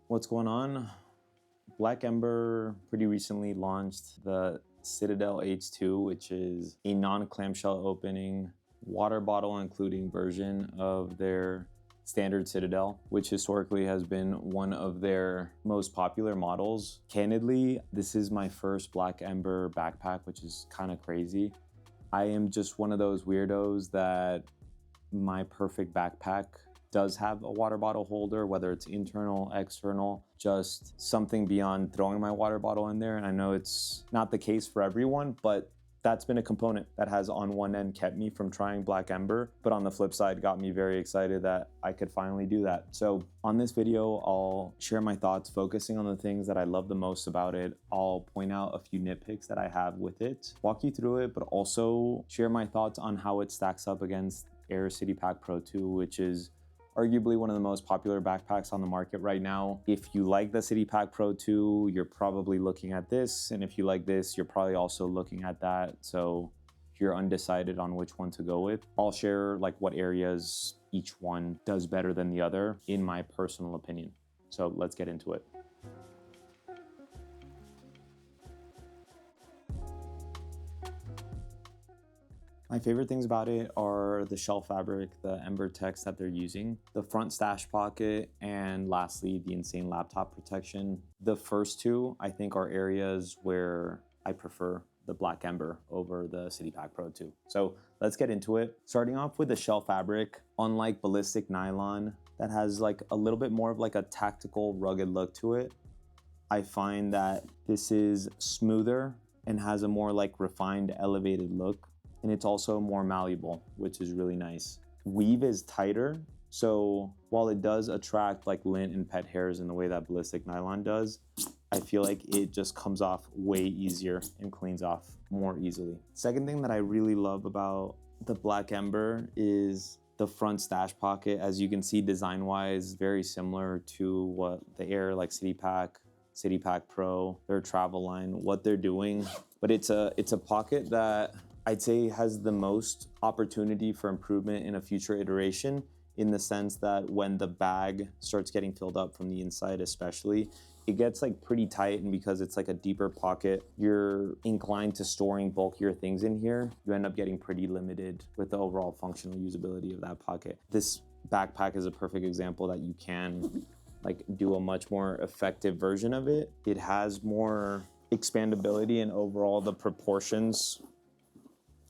What's going on? Black Ember pretty recently launched the Citadel H2, which is a non-clamshell opening, water bottle including version of their standard Citadel, which historically has been one of their most popular models. Candidly, this is my first Black Ember backpack, which is kind of crazy. I am just one of those weirdos that my perfect backpack does have a water bottle holder, whether it's internal, external, just something beyond throwing my water bottle in there. And I know it's not the case for everyone, but that's been a component that has on one end kept me from trying Black Ember, but on the flip side got me very excited that I could finally do that. So on this video, I'll share my thoughts focusing on the things that I love the most about it. I'll point out a few nitpicks that I have with it, walk you through it, but also share my thoughts on how it stacks up against Aer CPP2, which is arguably one of the most popular backpacks on the market right now. If you like the CPP2, you're probably looking at this. And if you like this, you're probably also looking at that. So if you're undecided on which one to go with, I'll share like what areas each one does better than the other in my personal opinion. So let's get into it. My favorite things about it are the shell fabric, the Ember text that they're using, the front stash pocket, and lastly, the insane laptop protection. The first two, I think, are areas where I prefer the Black Ember over the CPP2. So let's get into it. Starting off with the shell fabric, unlike ballistic nylon, that has like a little bit more of like a tactical, rugged look to it, I find that this is smoother and has a more like refined, elevated look. And it's also more malleable, which is really nice. Weave is tighter, so while it does attract like lint and pet hairs in the way that ballistic nylon does, I feel like it just comes off way easier and cleans off more easily. Second thing that I really love about the Black Ember is the front stash pocket. As you can see, design-wise, very similar to what the Aer like CPP Pro, their travel line, what they're doing. But it's a pocket that I'd say has the most opportunity for improvement in a future iteration, in the sense that when the bag starts getting filled up from the inside especially, it gets like pretty tight, and because it's like a deeper pocket, you're inclined to storing bulkier things in here. You end up getting pretty limited with the overall functional usability of that pocket. This backpack is a perfect example that you can like do a much more effective version of it. It has more expandability, and overall the proportions,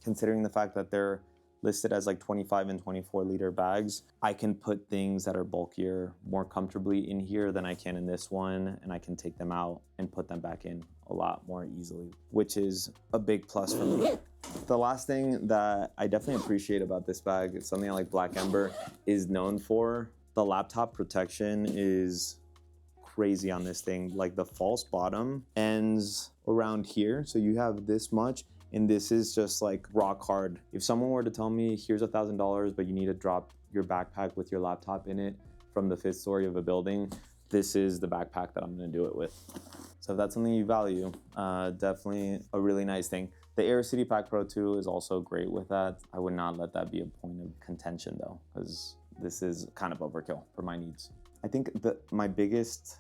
considering the fact that they're listed as like 25 and 24 liter bags, I can put things that are bulkier more comfortably in here than I can in this one, and I can take them out and put them back in a lot more easily, which is a big plus for me. The last thing that I definitely appreciate about this bag, it's something like Black Ember is known for. The laptop protection is crazy on this thing. Like the false bottom ends around here, so you have this much, and this is just like rock hard. If someone were to tell me, here's $1,000, but you need to drop your backpack with your laptop in it from the 5th story of a building, this is the backpack that I'm gonna do it with. So if that's something you value, definitely a really nice thing. The Aer CPP2 is also great with that. I would not let that be a point of contention though, because this is kind of overkill for my needs. I think my biggest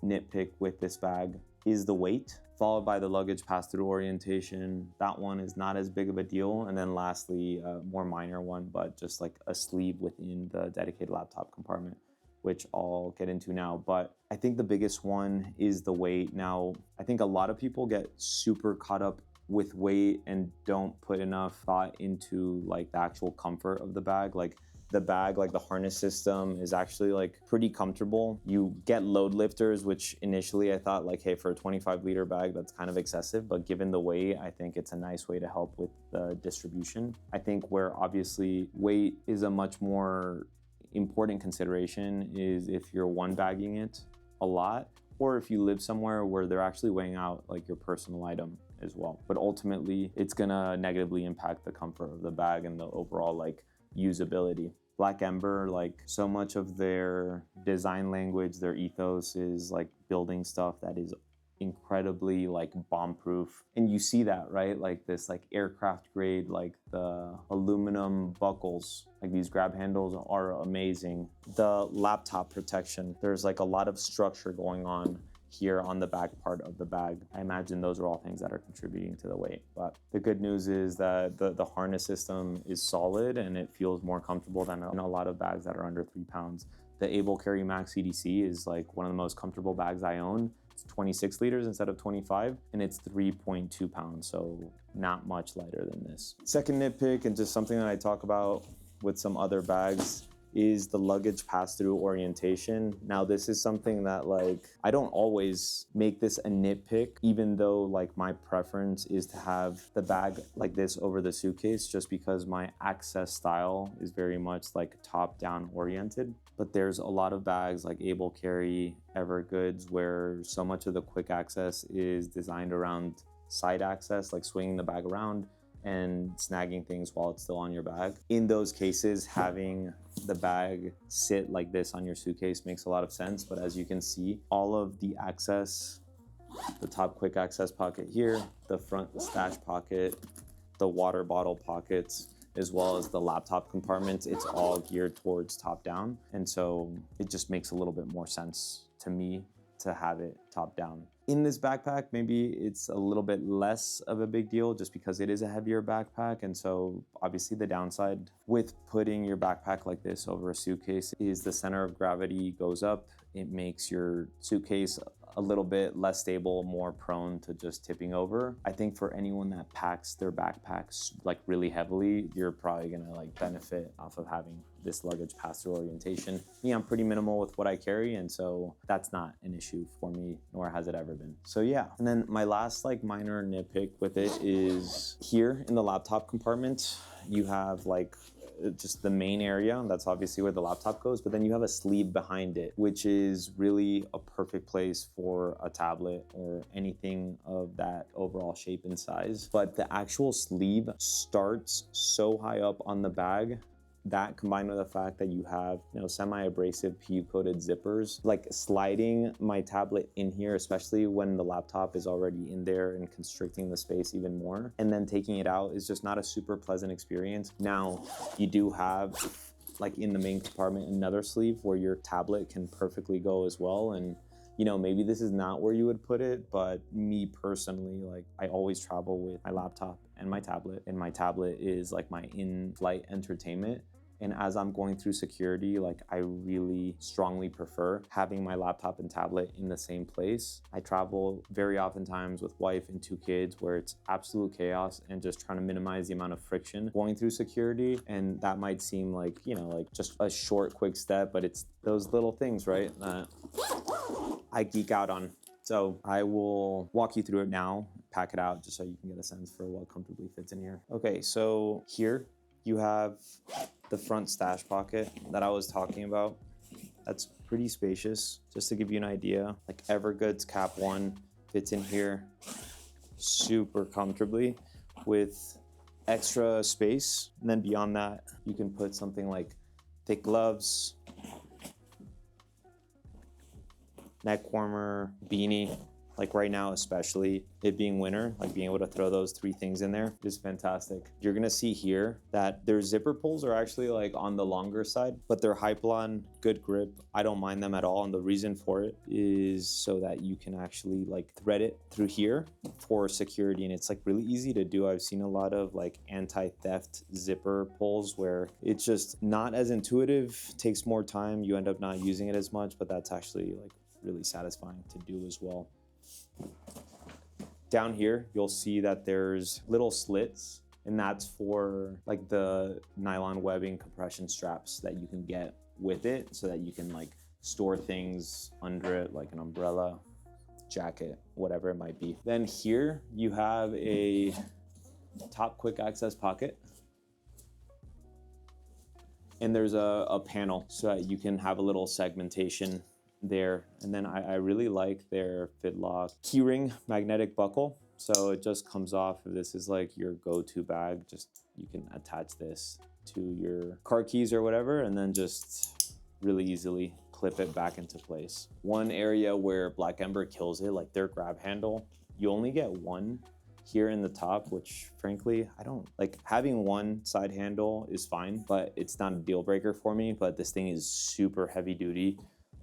nitpick with this bag is the weight, followed by the luggage pass-through orientation. That one is not as big of a deal. And then lastly, a more minor one, but just like a sleeve within the dedicated laptop compartment, which I'll get into now. But I think the biggest one is the weight. Now, I think a lot of people get super caught up with weight and don't put enough thought into like the actual comfort of the bag. Like the bag, like the harness system is actually like pretty comfortable. You get load lifters, which initially I thought like, hey, for a 25 liter bag, that's kind of excessive, but given the weight, I think it's a nice way to help with the distribution. I think where obviously weight is a much more important consideration is if you're one bagging it a lot, or if you live somewhere where they're actually weighing out like your personal item as well. But ultimately, it's gonna negatively impact the comfort of the bag and the overall like usability. Black Ember, like so much of their design language, their ethos is like building stuff that is incredibly like bomb proof. And you see that, right? Like this like aircraft grade, like the aluminum buckles, like these grab handles are amazing. The laptop protection, there's like a lot of structure going on here on the back part of the bag. I imagine those are all things that are contributing to the weight. But the good news is that the harness system is solid and it feels more comfortable than a lot of bags that are under 3 pounds. The Able Carry Max CDC is like one of the most comfortable bags I own. It's 26 liters instead of 25, and it's 3.2 pounds, so not much lighter than this. Second nitpick, and just something that I talk about with some other bags, is the luggage pass-through orientation. Now, this is something that like, I don't always make this a nitpick, even though like my preference is to have the bag like this over the suitcase, just because my access style is very much like top-down oriented. But there's a lot of bags like Able Carry, Evergoods, where so much of the quick access is designed around side access, like swinging the bag around and snagging things while it's still on your bag. In those cases, having the bag sit like this on your suitcase makes a lot of sense. But as you can see, all of the access, the top quick access pocket here, the front stash pocket, the water bottle pockets, as well as the laptop compartments, it's all geared towards top down. And so it just makes a little bit more sense to me to have it top down. In this backpack, maybe it's a little bit less of a big deal just because it is a heavier backpack. And so obviously the downside with putting your backpack like this over a suitcase is the center of gravity goes up. It makes your suitcase a little bit less stable, more prone to just tipping over. I think for anyone that packs their backpacks like really heavily, you're probably gonna like benefit off of having this luggage pass-through orientation. Me, I'm pretty minimal with what I carry, and so that's not an issue for me, nor has it ever been. So yeah, and then my last like minor nitpick with it is here in the laptop compartment, you have like just the main area. That's obviously where the laptop goes, but then you have a sleeve behind it, which is really a perfect place for a tablet or anything of that overall shape and size. But the actual sleeve starts so high up on the bag. That combined with the fact that you have, semi-abrasive PU-coated zippers, like sliding my tablet in here, especially when the laptop is already in there and constricting the space even more, and then taking it out is just not a super pleasant experience. Now, you do have, like in the main compartment, another sleeve where your tablet can perfectly go as well. And maybe this is not where you would put it, but me personally, like I always travel with my laptop and my tablet is like my in-flight entertainment. And as I'm going through security, like I really strongly prefer having my laptop and tablet in the same place. I travel very oftentimes with wife and 2 kids where it's absolute chaos and just trying to minimize the amount of friction going through security. And that might seem like, like just a short, quick step, but it's those little things, right, that I geek out on. So I will walk you through it now, pack it out just so you can get a sense for what comfortably fits in here. Okay, so here you have the front stash pocket that I was talking about. That's pretty spacious. Just to give you an idea, like Evergoods Cap 1 fits in here super comfortably with extra space. And then beyond that, you can put something like thick gloves, neck warmer, beanie. Like right now, especially it being winter, like being able to throw those 3 things in there is fantastic. You're gonna see here that their zipper pulls are actually like on the longer side, but they're Hypalon, good grip. I don't mind them at all. And the reason for it is so that you can actually like thread it through here for security. And it's like really easy to do. I've seen a lot of like anti-theft zipper pulls where it's just not as intuitive, takes more time. You end up not using it as much, but that's actually like really satisfying to do as well. Down here, you'll see that there's little slits, and that's for like the nylon webbing compression straps that you can get with it so that you can like store things under it, like an umbrella, jacket, whatever it might be. Then here you have a top quick access pocket. And there's a panel so that you can have a little segmentation there. And then I really like their Fitlock keyring magnetic buckle. So it just comes off. If this is like your go-to bag, just you can attach this to your car keys or whatever, and then just really easily clip it back into place. One area where Black Ember kills it, like their grab handle, you only get one here in the top, which frankly, I don't like. Having one side handle is fine, but it's not a deal breaker for me. But this thing is super heavy duty,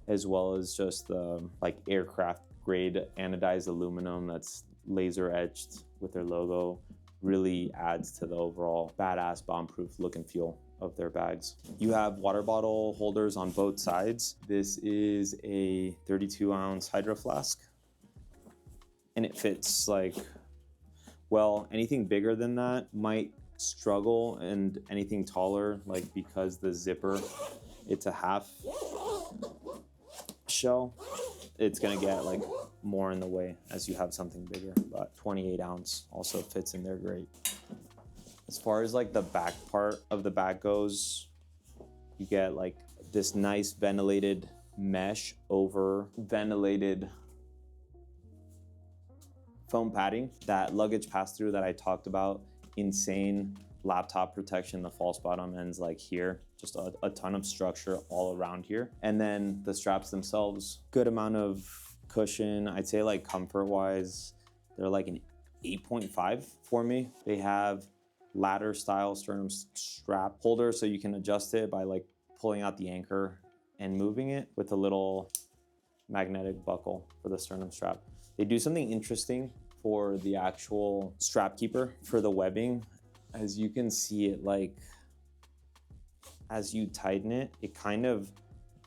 as well as just the like aircraft grade anodized aluminum that's laser etched with their logo. Really adds to the overall badass bomb-proof look and feel of their bags. You have water bottle holders on both sides. This is a 32-ounce hydro flask, and it fits like, well, anything bigger than that might struggle, and anything taller, like because the zipper, it's a half shell, it's gonna get like more in the way as you have something bigger. But 28 ounce also fits in there great. As far as like the back part of the bag goes, you get like this nice ventilated mesh over ventilated foam padding. That luggage pass-through that I talked about, insane laptop protection. The false bottom ends like here, just a ton of structure all around here. And then the straps themselves, good amount of cushion. I'd say like comfort wise, they're like an 8.5 for me. They have ladder style sternum strap holder, so you can adjust it by like pulling out the anchor and moving it, with a little magnetic buckle for the sternum strap. They do something interesting for the actual strap keeper for the webbing. As you can see it, like as you tighten it, it kind of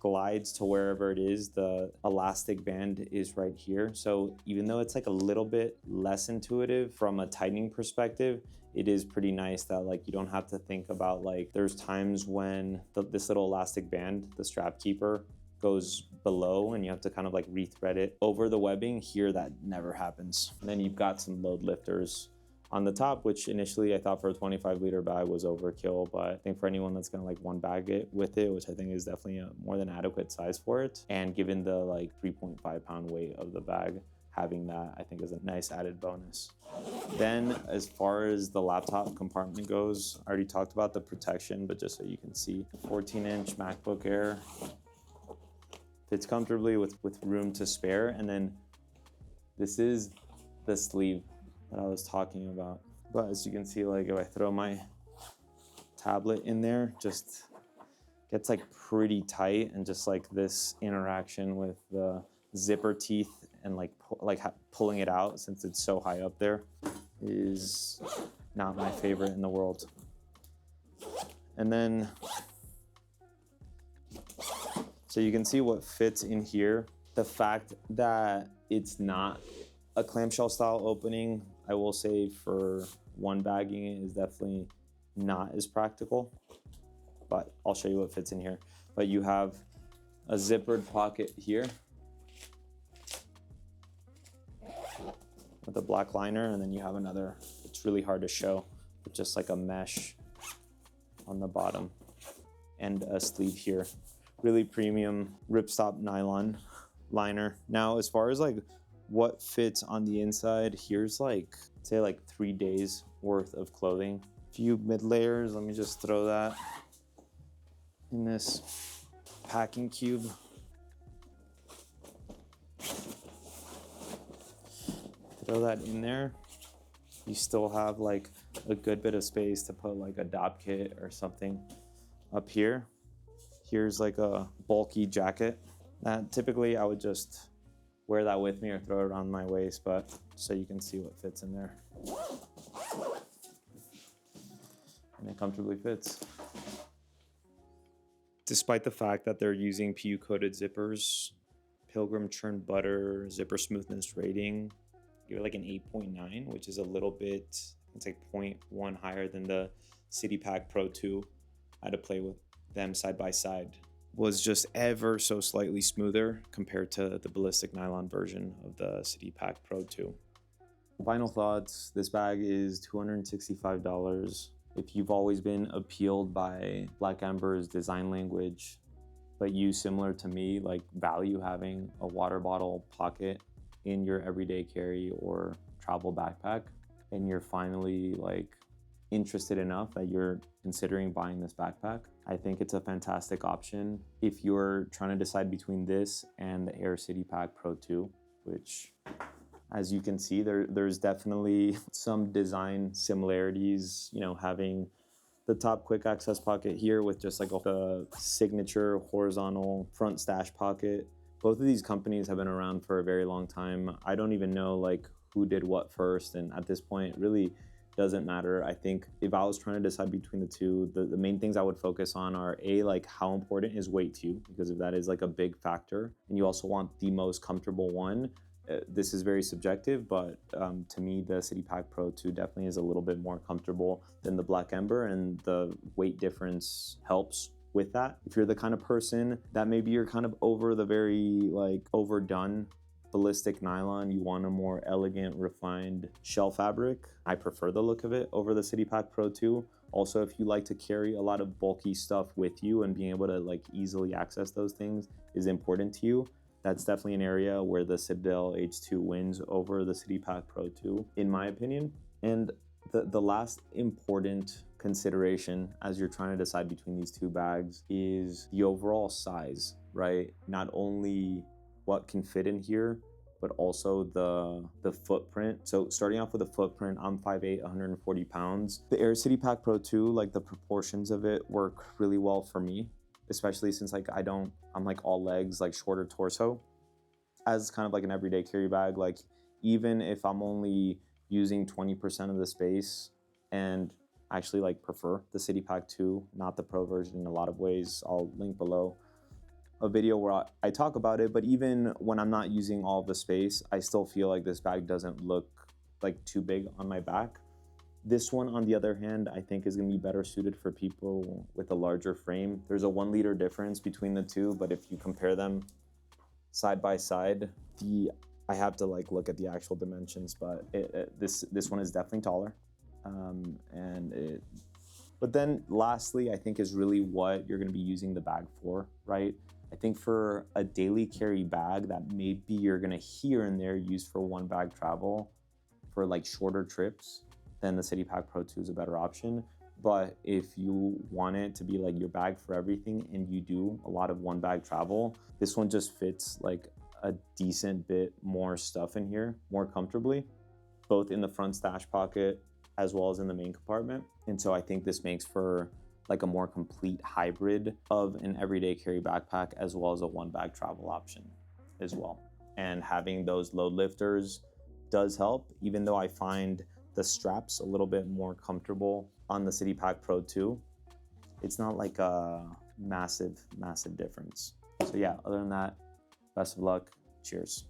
glides to wherever it is. The elastic band is right here. So even though it's like a little bit less intuitive from a tightening perspective, it is pretty nice that like you don't have to think about, like there's times when this little elastic band, the strap keeper, goes below and you have to kind of like rethread it over the webbing. Here that never happens. And then you've got some load lifters on the top, which initially I thought for a 25-liter bag was overkill, but I think for anyone that's gonna like one bag it with it, which I think is definitely a more than adequate size for it, and given the like 3.5 pound weight of the bag, having that I think is a nice added bonus. Then as far as the laptop compartment goes, I already talked about the protection, but just so you can see, 14-inch MacBook Air fits comfortably with room to spare. And then this is the sleeve that I was talking about. But as you can see, like if I throw my tablet in there, just gets like pretty tight, and just like this interaction with the zipper teeth and like pulling it out, since it's so high up there, is not my favorite in the world. And then, so you can see what fits in here. The fact that it's not a clamshell style opening, I will say for one bagging it is definitely not as practical, but I'll show you what fits in here. But you have a zippered pocket here with a black liner, and then you have another, it's really hard to show, but just like a mesh on the bottom, and a sleeve here. Really premium ripstop nylon liner. Now, as far as like what fits on the inside, here's like, say like 3 days worth of clothing. A few mid layers, let me just throw that in this packing cube. Throw that in there. You still have like a good bit of space to put like a dop kit or something up here. Here's like a bulky jacket that typically I would just wear that with me or throw it around my waist, but so you can see what fits in there. And it comfortably fits. Despite the fact that they're using PU coated zippers, Pilgrim churned butter zipper smoothness rating, give it like an 8.9, which is a little bit, it's like 0.1 higher than the CityPack Pro 2. I had to play with them side by side. Was just ever so slightly smoother compared to the ballistic nylon version of the CityPack Pro 2. Final thoughts, this bag is $265. If you've always been appealed by Black Ember's design language, but you, similar to me, like value having a water bottle pocket in your everyday carry or travel backpack, and you're finally like interested enough that you're considering buying this backpack, I think it's a fantastic option if you're trying to decide between this and the Aer CPP2, which, as you can see, there's definitely some design similarities, you know, having the top quick access pocket here with just like the signature horizontal front stash pocket. Both of these companies have been around for a very long time. I don't even know like who did what first, and at this point, really doesn't matter. I think if I was trying to decide between the two, the main things I would focus on are like how important is weight to you, because if that is like a big factor, and you also want the most comfortable one. This is very subjective, but to me, the CPP2 definitely is a little bit more comfortable than the Black Ember, and the weight difference helps with that. If you're the kind of person that maybe you're kind of over the very like overdone ballistic nylon, you want a more elegant, refined shell fabric, I prefer the look of it over the CPP2. Also, if you like to carry a lot of bulky stuff with you and being able to like easily access those things is important to you, that's definitely an area where the Citadel H2 wins over the CPP2, in my opinion. And the last important consideration as you're trying to decide between these two bags is the overall size, right? Not only what can fit in here, but also the footprint. So starting off with the footprint, I'm 5'8", 140 pounds. The Aer CPP2, like the proportions of it work really well for me, especially since like I'm like all legs, like shorter torso. As kind of like an everyday carry bag, like even if I'm only using 20% of the space, and I actually like prefer the CPP2, not the Pro version in a lot of ways. I'll link below a video where I talk about it, but even when I'm not using all of the space, I still feel like this bag doesn't look like too big on my back. This one, on the other hand, I think is gonna be better suited for people with a larger frame. There's a 1 liter difference between the two, but if you compare them side by side, I have to like look at the actual dimensions, but this one is definitely taller. But then lastly, I think is really what you're gonna be using the bag for, right? I think for a daily carry bag that maybe you're gonna here and there use for one bag travel for like shorter trips, then the CPP2 is a better option. But if you want it to be like your bag for everything and you do a lot of one bag travel, this one just fits like a decent bit more stuff in here more comfortably, both in the front stash pocket as well as in the main compartment. And so I think this makes for like a more complete hybrid of an everyday carry backpack as well as a one bag travel option as well. And having those load lifters does help, even though I find the straps a little bit more comfortable on the CPP2. It's not like a massive difference. So yeah, other than that, best of luck. Cheers.